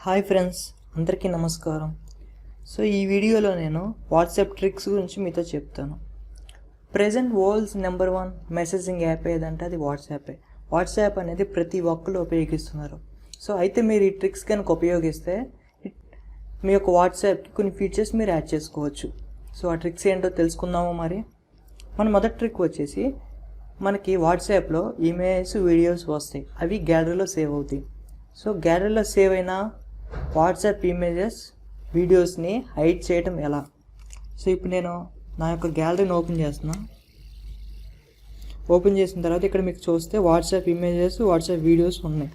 Hi friends, అందరికీ నమస్కారం. So ఈ వీడియోలో నేను వాట్సాప్ ట్రిక్స్ గురించి మీతో చెప్తాను. Present world's number 1 messaging app ఏదంటే అది వాట్సాపే. వాట్సాప్ అనేది ప్రతి ఒక్కరు ఉపయోగిస్తున్నారు. సో అయితే మీరు ఈ ట్రిక్స్ కనుక ఉపయోగిస్తే మీ యొక్క వాట్సాప్కి కొన్ని ఫీచర్స్ మీరు యాడ్ చేసుకోవచ్చు. సో ఆ ట్రిక్స్ ఏంటో తెలుసుకుందాము. మరి మన మొదటి ట్రిక్ వచ్చేసి, మనకి వాట్సాప్లో ఇమేజెస్, వీడియోస్ వస్తాయి. అవి గ్యాలరీలో సేవ్ అవుతాయి. సో గ్యాలరీలో సేవ్ అయిన వాట్సాప్ ఇమేజెస్, వీడియోస్ని హైడ్ చేయడం ఎలా? సో ఇప్పుడు నేను నా యొక్క గ్యాలరీని ఓపెన్ చేస్తున్నా. ఓపెన్ చేసిన తర్వాత ఇక్కడ మీకు చూస్తే వాట్సాప్ ఇమేజెస్, వాట్సాప్ వీడియోస్ ఉన్నాయి.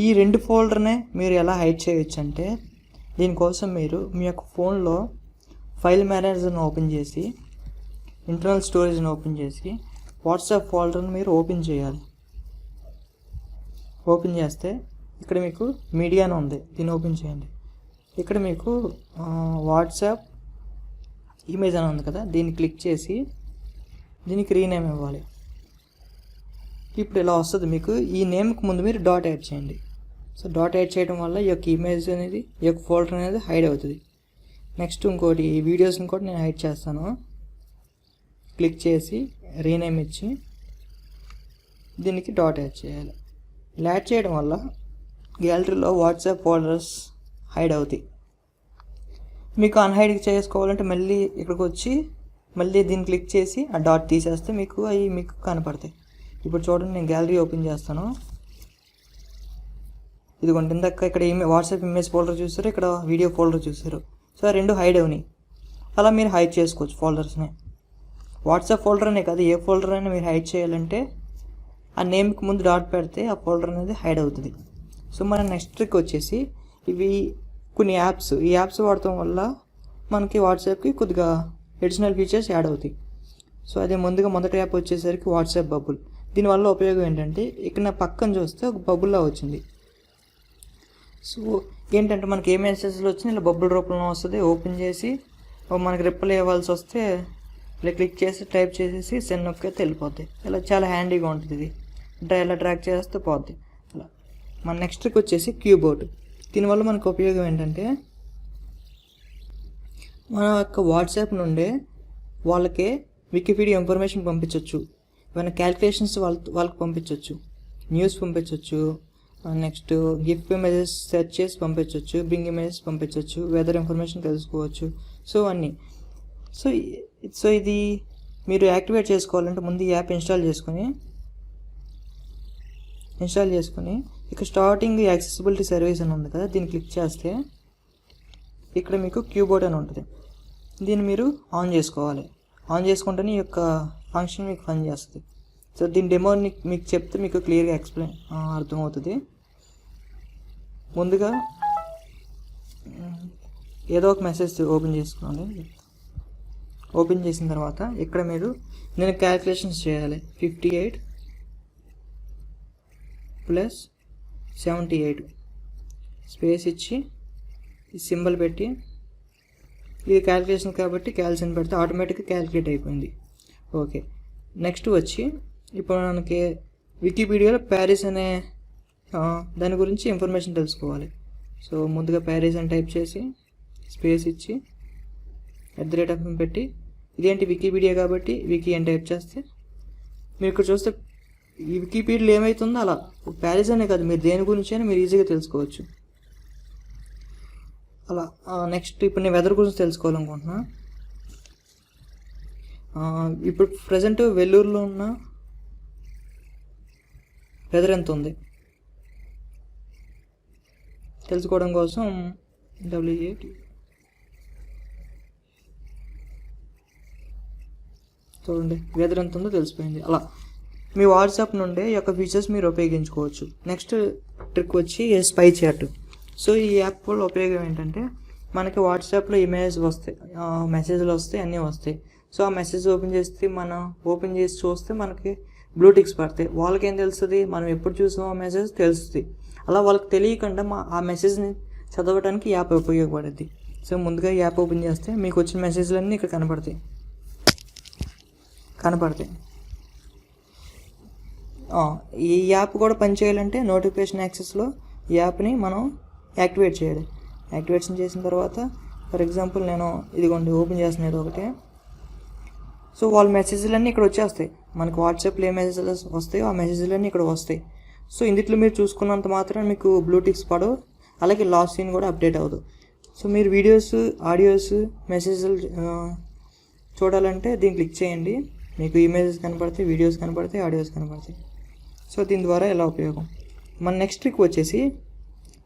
ఈ రెండు ఫోల్డర్నే మీరు ఎలా హైడ్ చేయొచ్చు అంటే, దీనికోసం మీరు మీ యొక్క ఫోన్లో ఫైల్ మేనేజర్ని ఓపెన్ చేసి, ఇంటర్నల్ స్టోరేజ్ని ఓపెన్ చేసి, వాట్సాప్ ఫోల్డర్ని మీరు ఓపెన్ చేయాలి. ఓపెన్ చేస్తే ఇక్కడ మీకు మీడియా అని ఉంది, దీన్ని ఓపెన్ చేయండి. ఇక్కడ మీకు వాట్సాప్ ఇమేజ్ అని ఉంది కదా, దీన్ని క్లిక్ చేసి దీనికి రీనేమ్ ఇవ్వాలి. ఇప్పుడు ఇలా వస్తుంది మీకు. ఈ నేమ్కి ముందు మీరు డాట్ యాడ్ చేయండి. సో డాట్ యాడ్ చేయడం వల్ల ఈ యొక్క ఇమేజ్ అనేది, ఈ యొక్క ఫోల్డర్ అనేది హైడ్ అవుతుంది. నెక్స్ట్ ఇంకోటి, ఈ వీడియోస్ని కూడా నేను హైడ్ చేస్తాను. క్లిక్ చేసి రీనేమ్ ఇచ్చి దీనికి డాట్ యాడ్ చేయాలి. ఇలా యాడ్ చేయడం వల్ల గ్యాలరీలో వాట్సాప్ ఫోల్డర్స్ హైడ్ అవుతాయి. మీకు అన్హైడ్ చేసుకోవాలంటే మళ్ళీ ఇక్కడికి వచ్చి మళ్ళీ దీన్ని క్లిక్ చేసి ఆ డాట్ తీసేస్తే మీకు అవి మీకు కనపడతాయి. ఇప్పుడు చూడండి, నేను గ్యాలరీ ఓపెన్ చేస్తాను. ఇదిగోండి, ఇందాక ఇక్కడ వాట్సాప్ ఇమేజ్ ఫోల్డర్ చూసారు, ఇక్కడ వీడియో ఫోల్డర్ చూసారు. సో ఆ రెండు హైడ్ అవునాయి. అలా మీరు హైడ్ చేసుకోవచ్చు ఫోల్డర్స్ని. వాట్సాప్ ఫోల్డర్ అనే కాదు, ఏ ఫోల్డర్ అయినా మీరు హైడ్ చేయాలంటే ఆ నేమ్కి ముందు డాట్ పెడితే ఆ ఫోల్డర్ అనేది హైడ్ అవుతుంది. సో మన నెక్స్ట్ ట్రిక్ వచ్చేసి, ఇవి కొన్ని యాప్స్, ఈ యాప్స్ వాడటం వల్ల మనకి వాట్సాప్కి కొద్దిగా అడిషనల్ ఫీచర్స్ యాడ్ అవుతాయి. సో అదే ముందుగా మొదటి యాప్ వచ్చేసరికి వాట్సాప్ బబుల్. దీనివల్ల ఉపయోగం ఏంటంటే, ఇక్కడ నా పక్కన చూస్తే ఒక బబుల్లా వచ్చింది. సో ఏంటంటే మనకి ఏ మెసేజ్లు వచ్చినా ఇలా బబుల్ రూపంలో వస్తుంది. ఓపెన్ చేసి మనకి రిప్లై ఇవ్వాల్సి వస్తే ఇలా క్లిక్ చేసి టైప్ చేసేసి సెండ్ నొక్కితే వెళ్ళిపోతాయి. ఇలా చాలా హ్యాండీగా ఉంటుంది. ఇది ఇలా ట్రాక్ చేస్తే పోద్ది. అలా మన నెక్స్ట్ ట్రిక్ వచ్చేసి కీబోర్డ్. దీనివల్ల మనకు ఉపయోగం ఏంటంటే, మన యొక్క వాట్సాప్ నుండే వాళ్ళకి వికీపీడియా ఇన్ఫర్మేషన్ పంపించవచ్చు, ఏమైనా క్యాలిక్యులేషన్స్ వాళ్ళకి పంపించవచ్చు, న్యూస్ పంపించవచ్చు, నెక్స్ట్ గిఫ్ట్ ఇమేజెస్ సెర్చ్ చేసి పంపించవచ్చు, బింగ్ ఇమేజెస్ పంపించవచ్చు, వెదర్ ఇన్ఫర్మేషన్ తెలుసుకోవచ్చు. సో అన్నీ. సో ఇది మీరు యాక్టివేట్ చేసుకోవాలంటే ముందు ఈ యాప్ ఇన్స్టాల్ చేసుకొని ఇక్కడ స్టార్టింగ్ యాక్సెసిబిలిటీ సర్వీస్ అని ఉంది కదా, దీన్ని క్లిక్ చేస్తే ఇక్కడ మీకు కీబోర్డ్ అని ఉంటుంది. దీన్ని మీరు ఆన్ చేసుకోవాలి. ఆన్ చేసుకుంటేనే ఈ యొక్క ఫంక్షన్ మీకు పని చేస్తుంది. సో దీని డెమోని మీకు చెప్తే మీకు క్లియర్గా అర్థమవుతుంది. ముందుగా ఏదో ఒక మెసేజ్ ఓపెన్ చేసుకోండి. ఓపెన్ చేసిన తర్వాత ఇక్కడ మీరు నేను క్యాలిక్యులేషన్స్ చేయాలి. 58 + 78 స్పేస్ ఇచ్చి ఈ సింబల్ పెట్టి, ఇది క్యాలిక్యులేషన్ కాబట్టి క్యాల్సిన్ పెడితే ఆటోమేటిక్గా క్యాలిక్యులేట్ అయిపోయింది. ఓకే, నెక్స్ట్ వచ్చి ఇప్పుడు మనకి వికీపీడియాలో ప్యారిస్ అనే దాని గురించి ఇన్ఫర్మేషన్ తెలుసుకోవాలి. సో ముందుగా ప్యారిస్ అని టైప్ చేసి స్పేస్ ఇచ్చి @ పెట్టి, ఇదేంటి వికీపీడియా కాబట్టి వికీ అని టైప్ చేస్తే మీరు ఇక్కడ చూస్తే ఈ వికీపీడియాలో ఏమవుతుందో అలా ప్యారిస్ అనే కాదు, మీరు దేని గురించి అయినా మీరు ఈజీగా తెలుసుకోవచ్చు. అలా నెక్స్ట్ ఇప్పుడు నేను వెదర్ గురించి తెలుసుకోవాలనుకుంటున్నా. ఇప్పుడు ప్రజెంట్ వెల్లూరులో ఉన్న వెదర్ ఎంత ఉంది తెలుసుకోవడం కోసం W8 చూడండి, వెదర్ ఎంత ఉందో తెలిసిపోయింది. అలా మీ వాట్సాప్ నుండే ఈ యొక్క ఫీచర్స్ మీరు ఉపయోగించుకోవచ్చు. నెక్స్ట్ ట్రిక్ వచ్చి స్పై చాట్. సో ఈ యాప్ వల్ల ఉపయోగం ఏంటంటే, మనకి వాట్సాప్లో ఇమేజ్ వస్తాయి, మెసేజ్లు వస్తాయి, అన్నీ వస్తాయి. సో ఆ మెసేజ్ ఓపెన్ చేసి చూస్తే మనకి బ్లూటిక్స్ పడతాయి. వాళ్ళకి ఏం తెలుస్తుంది, మనం ఎప్పుడు చూసామో ఆ మెసేజ్ తెలుస్తుంది. అలా వాళ్ళకి తెలియకుండా ఆ మెసేజ్ని చదవడానికి యాప్ ఉపయోగపడుద్ది. సో ముందుగా ఈ యాప్ ఓపెన్ చేస్తే మీకు వచ్చిన మెసేజ్లన్నీ ఇక్కడ కనపడతాయి. ఈ యాప్ కూడా పనిచేయాలంటే నోటిఫికేషన్ యాక్సెస్లో ఈ యాప్ని మనం యాక్టివేట్ చేయాలి. యాక్టివేషన్ చేసిన తర్వాత ఫర్ ఎగ్జాంపుల్ నేను ఇదిగోండి ఓపెన్ చేస్తున్నాను ఒకటే. సో వాళ్ళ మెసేజ్లన్నీ ఇక్కడ వచ్చేస్తాయి. మనకు వాట్సాప్లో ఏ మెసేజెస్ వస్తాయో ఆ మెసేజ్లన్నీ ఇక్కడ వస్తాయి. సో ఇందులో మీరు చూసుకున్నంత మాత్రం మీకు బ్లూటిక్స్ పడవు, అలాగే లాస్ట్ సీన్ కూడా అప్డేట్ అవ్వదు. సో మీరు వీడియోస్, ఆడియోస్, మెసేజ్లు చూడాలంటే దీన్ని క్లిక్ చేయండి. మీకు ఇమేజెస్ కనపడతాయి, వీడియోస్ కనపడతాయి, ఆడియోస్ కనపడతాయి. సో దీని ద్వారా ఎలా ఉపయోగం. మన నెక్స్ట్ ట్రిక్ వచ్చేసి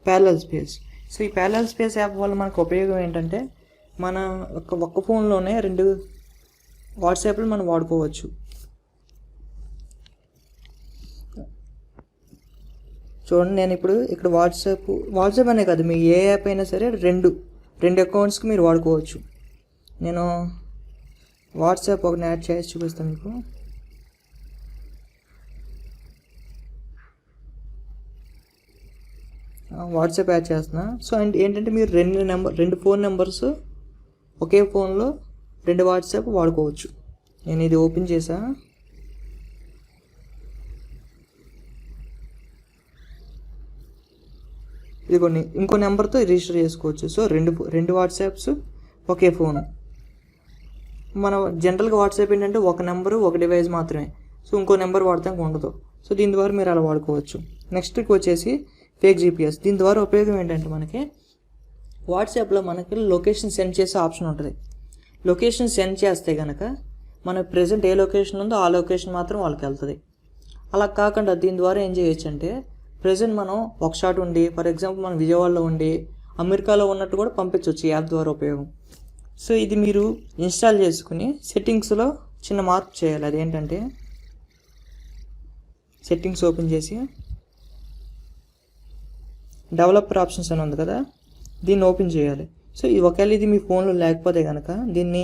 ప్యారలల్ స్పేస్. సో ఈ ప్యారలల్ స్పేస్ యాప్ వల్ల మనకు ఉపయోగం ఏంటంటే మన ఒక్క ఫోన్లోనే 2 వాట్సాప్లు మనం వాడుకోవచ్చు. చూడండి, నేను ఇప్పుడు ఇక్కడ వాట్సాప్ అనే కాదు, మీ ఏ యాప్ అయినా సరే రెండు అకౌంట్స్కి మీరు వాడుకోవచ్చు. నేను వాట్సాప్ ఒకటి యాడ్ చేసి చూపిస్తాను మీకు. వాట్సాప్ యాడ్ చేస్తున్నా. సో అండ్ ఏంటంటే మీరు 2 ఫోన్ నెంబర్స్ ఒకే ఫోన్లో 2 వాట్సాప్ వాడుకోవచ్చు. నేను ఇది ఓపెన్ చేసా. ఇది ఇంకో నెంబర్తో రిజిస్టర్ చేసుకోవచ్చు. సో 2 వాట్సాప్స్ ఒకే ఫోను. మన జనరల్గా వాట్సాప్ ఏంటంటే ఒక నెంబరు ఒక డివైస్ మాత్రమే. సో ఇంకో నెంబర్ వాడటానికి ఉండదు. సో దీని ద్వారా మీరు అలా వాడుకోవచ్చు. నెక్స్ట్ వచ్చేసి ఫేక్ జీపీఎస్. దీని ద్వారా ఉపయోగం ఏంటంటే మనకి వాట్సాప్లో మనకి లొకేషన్ సెండ్ చేసే ఆప్షన్ ఉంటుంది. లొకేషన్ సెండ్ చేస్తే కనుక మన ప్రెజెంట్ ఏ లొకేషన్ ఉందో ఆ లొకేషన్ మాత్రం వాళ్ళకి వెళ్తుంది. అలా కాకుండా దీని ద్వారా ఏం చేయొచ్చు అంటే ప్రెజెంట్ మనం ఒక షాట్ ఉండి, ఫర్ ఎగ్జాంపుల్ మనం విజయవాడలో ఉండి అమెరికాలో ఉన్నట్టు కూడా పంపించవచ్చు ఈ యాప్ ద్వారా ఉపయోగం. సో ఇది మీరు ఇన్స్టాల్ చేసుకుని సెట్టింగ్స్లో చిన్న మార్పు చేయాలి. అదేంటంటే సెట్టింగ్స్ ఓపెన్ చేసి డెవలపర్ ఆప్షన్స్ అని ఉంది కదా, దీన్ని ఓపెన్ చేయాలి. సో ఇది ఒకవేళ ఇది మీ ఫోన్లో లేకపోతే కనుక దీన్ని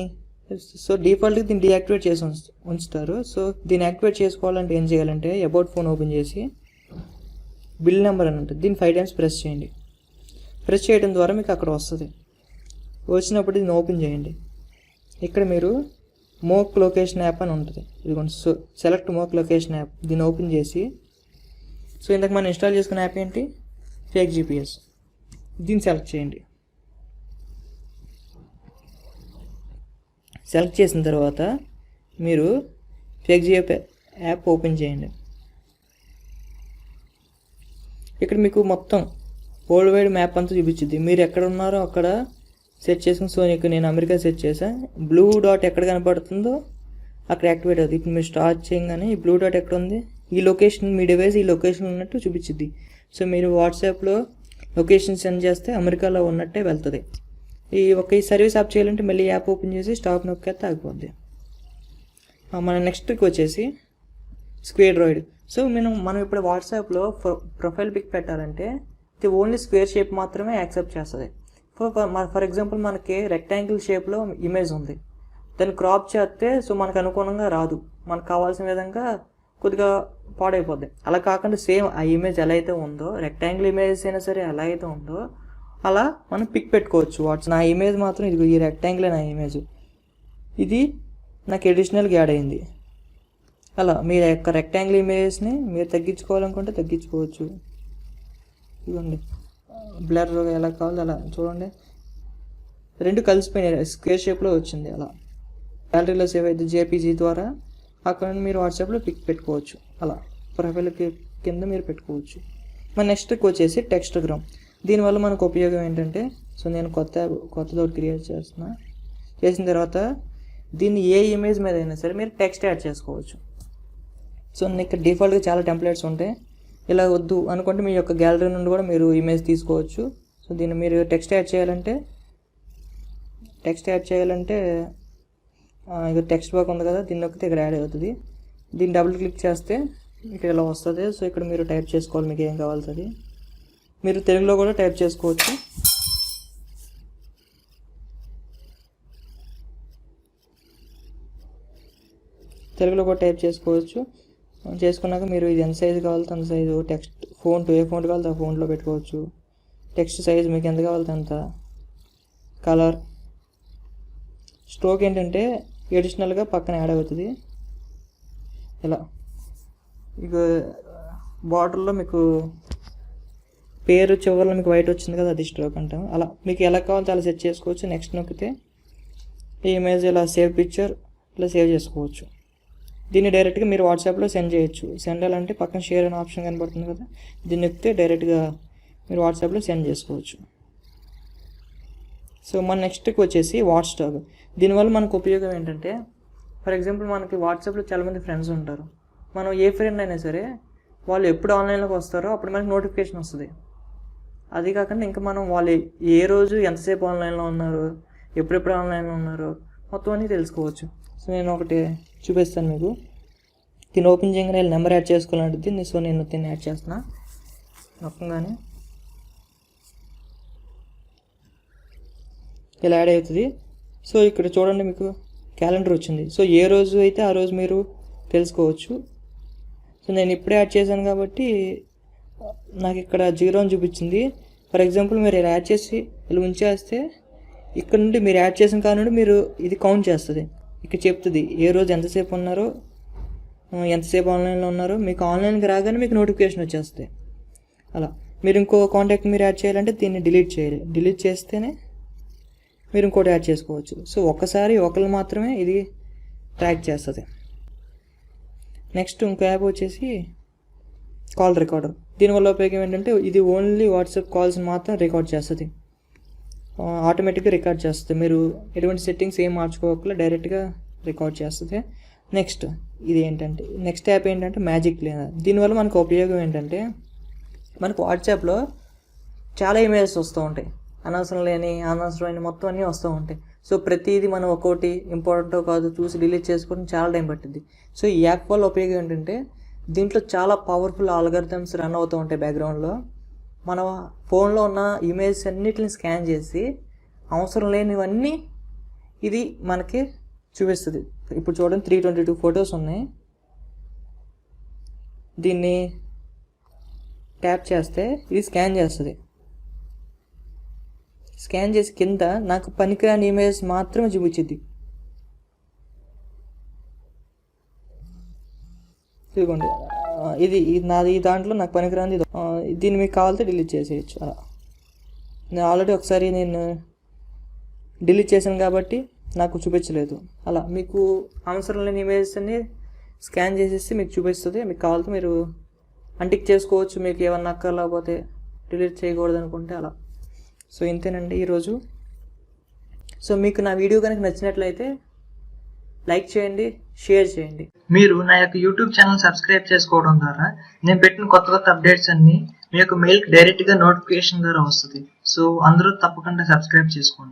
డిఫాల్ట్గా దీన్ని డీయాక్టివేట్ చేసి ఉంచుతారు. సో దీన్ని యాక్టివేట్ చేసుకోవాలంటే ఏం చేయాలంటే అబౌట్ ఫోన్ ఓపెన్ చేసి బిల్ నెంబర్ అని ఉంటుంది, దీన్ని 5 టైమ్స్ ప్రెస్ చేయండి. ప్రెస్ చేయడం ద్వారా మీకు అక్కడ వస్తుంది. వచ్చినప్పుడు దీన్ని ఓపెన్ చేయండి. ఇక్కడ మీరు మోక్ లొకేషన్ యాప్ అని ఉంటుంది. ఇదిగోండి, so select mock location app, దీన్ని ఓపెన్ చేసి సో ఇందాక మనం ఇన్స్టాల్ చేసుకున్న యాప్ ఏంటి, ఫేక్ జీపీఎస్, దీన్ని సెలెక్ట్ చేయండి. సెలెక్ట్ చేసిన తర్వాత మీరు ఫేక్ జీపీఎస్ యాప్ ఓపెన్ చేయండి. ఇక్కడ మీకు మొత్తం వరల్డ్ వైడ్ మ్యాప్ అంతా చూపించింది. మీరు ఎక్కడ ఉన్నారో అక్కడ సెట్ చేసుకుని, సో నేను అమెరికా సెట్ చేశాను. బ్లూ డాట్ ఎక్కడ కనపడుతుందో అక్కడ యాక్టివేట్ అవుతుంది. ఇప్పుడు మీరు స్టార్ట్ చేయగానే ఈ బ్లూ డాట్ ఎక్కడ ఉంది, ఈ లొకేషన్, మీ డివైస్ ఈ లొకేషన్ ఉన్నట్టు చూపించింది. సో మీరు వాట్సాప్లో లొకేషన్ సెండ్ చేస్తే అమెరికాలో ఉన్నట్టే వెళ్తుంది. ఈ సర్వీస్ ఆప్ చేయాలంటే మళ్ళీ యాప్ ఓపెన్ చేసి స్టాప్ నొక్కేస్తే ఆగిపోద్ది. మన నెక్స్ట్కి వచ్చేసి స్క్వేర్ డ్రాయిడ్. సో మనం ఇప్పుడు వాట్సాప్లో ప్రొఫైల్ పిక్ పెట్టాలంటే ఇది ఓన్లీ స్క్వేర్ షేప్ మాత్రమే యాక్సెప్ట్ చేస్తుంది. ఫర్ ఎగ్జాంపుల్ మనకి రెక్టాంగిల్ షేప్లో ఇమేజ్ ఉంది, దాన్ని క్రాప్ చేస్తే సో మనకు అనుగుణంగా రాదు, మనకు కావాల్సిన విధంగా కొద్దిగా పాడైపోద్ది. అలా కాకుండా సేమ్ ఆ ఇమేజ్ ఎలా అయితే ఉందో, రెక్టాంగిల్ ఇమేజ్ అయినా సరే ఎలా అయితే ఉందో అలా మనం పిక్ పెట్టుకోవచ్చు. నా ఇమేజ్ మాత్రం ఇది, ఈ రెక్టాంగిల్ నా ఇమేజ్, ఇది నాకు అడిషనల్గా యాడ్ అయింది. అలా మీ యొక్క రెక్టాంగిల్ ఇమేజ్ని మీరు తగ్గించుకోవాలనుకుంటే తగ్గించుకోవచ్చు. ఇవ్వండి, బ్లర్ ఎలా కావాలో అలా చూడండి. 2 కలిసిపోయినాయి, స్క్వేర్ షేప్లో వచ్చింది. అలా గ్యాలరీలో సేవ్ అయితే జేపీజీ ద్వారా అక్కడ మీరు వాట్సాప్లో పిక్ పెట్టుకోవచ్చు. అలా ప్రొఫైల్ కింద మీరు పెట్టుకోవచ్చు. మన నెక్స్ట్కి వచ్చేసి టెక్స్ట్గ్రామ్. దీనివల్ల మనకు ఉపయోగం ఏంటంటే, సో నేను కొత్తది క్రియేట్ చేసిన తర్వాత దీన్ని ఏ ఇమేజ్ మీద అయినా సరే మీరు టెక్స్ట్ యాడ్ చేసుకోవచ్చు. సో ఇక్కడ డిఫాల్ట్గా చాలా టెంప్లెట్స్ ఉంటాయి. ఇలా వద్దు అనుకుంటే మీ యొక్క గ్యాలరీ నుండి కూడా మీరు ఇమేజ్ తీసుకోవచ్చు. సో దీన్ని మీరు టెక్స్ట్ యాడ్ చేయాలంటే ఇక టెక్స్ట్ బాక్స్ ఉంది కదా, దీన్ని నొక్కితే ఇక్కడ యాడ్ అవుతుంది. దీన్ని డబుల్ క్లిక్ చేస్తే ఇక్కడ ఇలా వస్తుంది. సో ఇక్కడ మీరు టైప్ చేసుకోవాలి మీకు ఏం కావాల్సింది. మీరు తెలుగులో కూడా టైప్ చేసుకోవచ్చు. చేసుకున్నాక మీరు ఇది ఎంత సైజు కావాలో అంత సైజు, టెక్స్ట్ ఏ ఫోన్ కావాలో ఆ ఫోన్లో పెట్టుకోవచ్చు. టెక్స్ట్ సైజ్ మీకు ఎంత కావాలో అంత, కలర్, స్ట్రోక్ ఏంటంటే ఎడిషనల్గా పక్కన యాడ్ అవుతుంది. ఇలా ఇక బార్డర్లో మీకు పేరు చివరిలో మీకు వైట్ వచ్చింది కదా, అది స్ట్రోక్ అంటాం. అలా మీకు ఎలా కావాలో అలా సెట్ చేసుకోవచ్చు. నెక్స్ట్ నొక్కితే ఈ ఇమేజ్ ఇలా సేవ్ పిక్చర్ ఇలా సేవ్ చేసుకోవచ్చు. దీన్ని డైరెక్ట్గా మీరు వాట్సాప్లో సెండ్ చేయొచ్చు. సెండ్ అవ్వాలంటే పక్కన షేర్ అనే ఆప్షన్ కనబడుతుంది కదా, దీన్ని నొక్కితే డైరెక్ట్గా మీరు వాట్సాప్లో సెండ్ చేసుకోవచ్చు. సో మన నెక్స్ట్కి వచ్చేసి వాట్స్టాక్. దీనివల్ల మనకు ఉపయోగం ఏంటంటే, ఫర్ ఎగ్జాంపుల్ మనకి వాట్సాప్లో చాలామంది ఫ్రెండ్స్ ఉంటారు. మనం ఏ ఫ్రెండ్ అయినా సరే వాళ్ళు ఎప్పుడు ఆన్లైన్లోకి వస్తారో అప్పుడు మనకి నోటిఫికేషన్ వస్తుంది. అది కాకుండా ఇంకా మనం వాళ్ళు ఏ రోజు ఎంతసేపు ఆన్లైన్లో ఉన్నారు, ఎప్పుడెప్పుడు ఆన్లైన్లో ఉన్నారు మొత్తం అన్నీ తెలుసుకోవచ్చు. సో నేను ఒకటి చూపిస్తాను మీకు. దీన్ని ఓపెన్ చేయగానే నెంబర్ యాడ్ చేసుకోవాలంటుంది. సో నేను దీన్ని యాడ్ చేస్తున్నా. నొక్కగానే ఇలా యాడ్ అవుతుంది. సో ఇక్కడ చూడండి మీకు క్యాలెండర్ వచ్చింది. సో ఏ రోజు అయితే ఆ రోజు మీరు తెలుసుకోవచ్చు. సో నేను ఇప్పుడే యాడ్ చేశాను కాబట్టి నాకు ఇక్కడ 0 అని చూపించింది. ఫర్ ఎగ్జాంపుల్ మీరు ఇలా యాడ్ చేసి ఇలా ఉంచేస్తే ఇక్కడ నుండి మీరు యాడ్ చేసిన కాడ నుండి మీరు ఇది కౌంట్ చేస్తుంది. ఇక్కడ చెప్తుంది ఏ రోజు ఎంతసేపు ఉన్నారో, ఎంతసేపు ఆన్లైన్లో ఉన్నారో. మీకు ఆన్లైన్కి రాగానే మీకు నోటిఫికేషన్ వచ్చేస్తుంది. అలా మీరు ఇంకో కాంటాక్ట్ మీరు యాడ్ చేయాలంటే దీన్ని డిలీట్ చేయాలి. డిలీట్ చేస్తేనే మీరు ఇంకోటి యాడ్ చేసుకోవచ్చు. సో ఒక్కసారి ఒకరు మాత్రమే ఇది ట్రాక్ చేస్తుంది. నెక్స్ట్ ఇంకో యాప్ వచ్చేసి కాల్ రికార్డర్. దీనివల్ల ఉపయోగం ఏంటంటే ఇది ఓన్లీ వాట్సాప్ కాల్స్ మాత్రం రికార్డ్ చేస్తుంది. ఆటోమేటిక్గా రికార్డ్ చేస్తుంది. మీరు ఎటువంటి సెట్టింగ్స్ ఏం మార్చుకోకుండా డైరెక్ట్గా రికార్డ్ చేస్తుంది. నెక్స్ట్ నెక్స్ట్ యాప్ ఏంటంటే మ్యాజిక్ క్లీనర్. దీనివల్ల మనకు ఉపయోగం ఏంటంటే, మనకు వాట్సాప్లో చాలా ఇమేజెస్ వస్తూ ఉంటాయి. అనవసరమైన మొత్తం అన్నీ వస్తూ ఉంటాయి. సో ప్రతిదీ మనం ఒక్కోటి ఇంపార్టెంటో కాదు చూసి డిలీట్ చేసుకోవడం చాలా టైం పట్టింది. సో ఈ యాప్ వల్ల ఉపయోగం ఏంటంటే, దీంట్లో చాలా పవర్ఫుల్ ఆల్గరిథమ్స్ రన్ అవుతూ ఉంటాయి బ్యాక్గ్రౌండ్లో. మన ఫోన్లో ఉన్న ఇమేజెస్ అన్నిటిని స్కాన్ చేసి అవసరం లేనివన్నీ ఇది మనకి చూపిస్తుంది. ఇప్పుడు చూడండి 322 ఫొటోస్ ఉన్నాయి. దీన్ని ట్యాప్ చేస్తే ఇది స్కాన్ చేస్తుంది. స్కాన్ చేసి కింద నాకు పనికిరాని ఇమేజ్ మాత్రమే చూపించింది. ఇదిగోండి, ఇది నాది దాంట్లో నాకు పనికిరాని. దీన్ని మీకు కావాలంటే డిలీట్ చేసేయచ్చు. అలా నేను ఆల్రెడీ ఒకసారి నేను డిలీట్ చేశాను కాబట్టి నాకు చూపించలేదు. అలా మీకు అవసరం లేని ఇమేజెస్ అన్ని స్కాన్ చేసేసి మీకు చూపిస్తుంది. మీకు కావాలంటే మీరు అంటిక్ చేసుకోవచ్చు. మీకు ఏమన్నా అక్కర్లేకపోతే డిలీట్ చేయకూడదు అనుకుంటే అలా. సో ఇంతేనండి ఈరోజు. సో మీకు నా వీడియో కనుక నచ్చినట్లయితే లైక్ చేయండి, షేర్ చేయండి. మీరు నా యొక్క యూట్యూబ్ ఛానల్ సబ్స్క్రైబ్ చేసుకోవడం ద్వారా నేను పెట్టిన కొత్త అప్డేట్స్ అన్ని మీ యొక్క మెయిల్కి డైరెక్ట్గా నోటిఫికేషన్ ద్వారా వస్తుంది. సో అందరూ తప్పకుండా సబ్స్క్రైబ్ చేసుకోండి.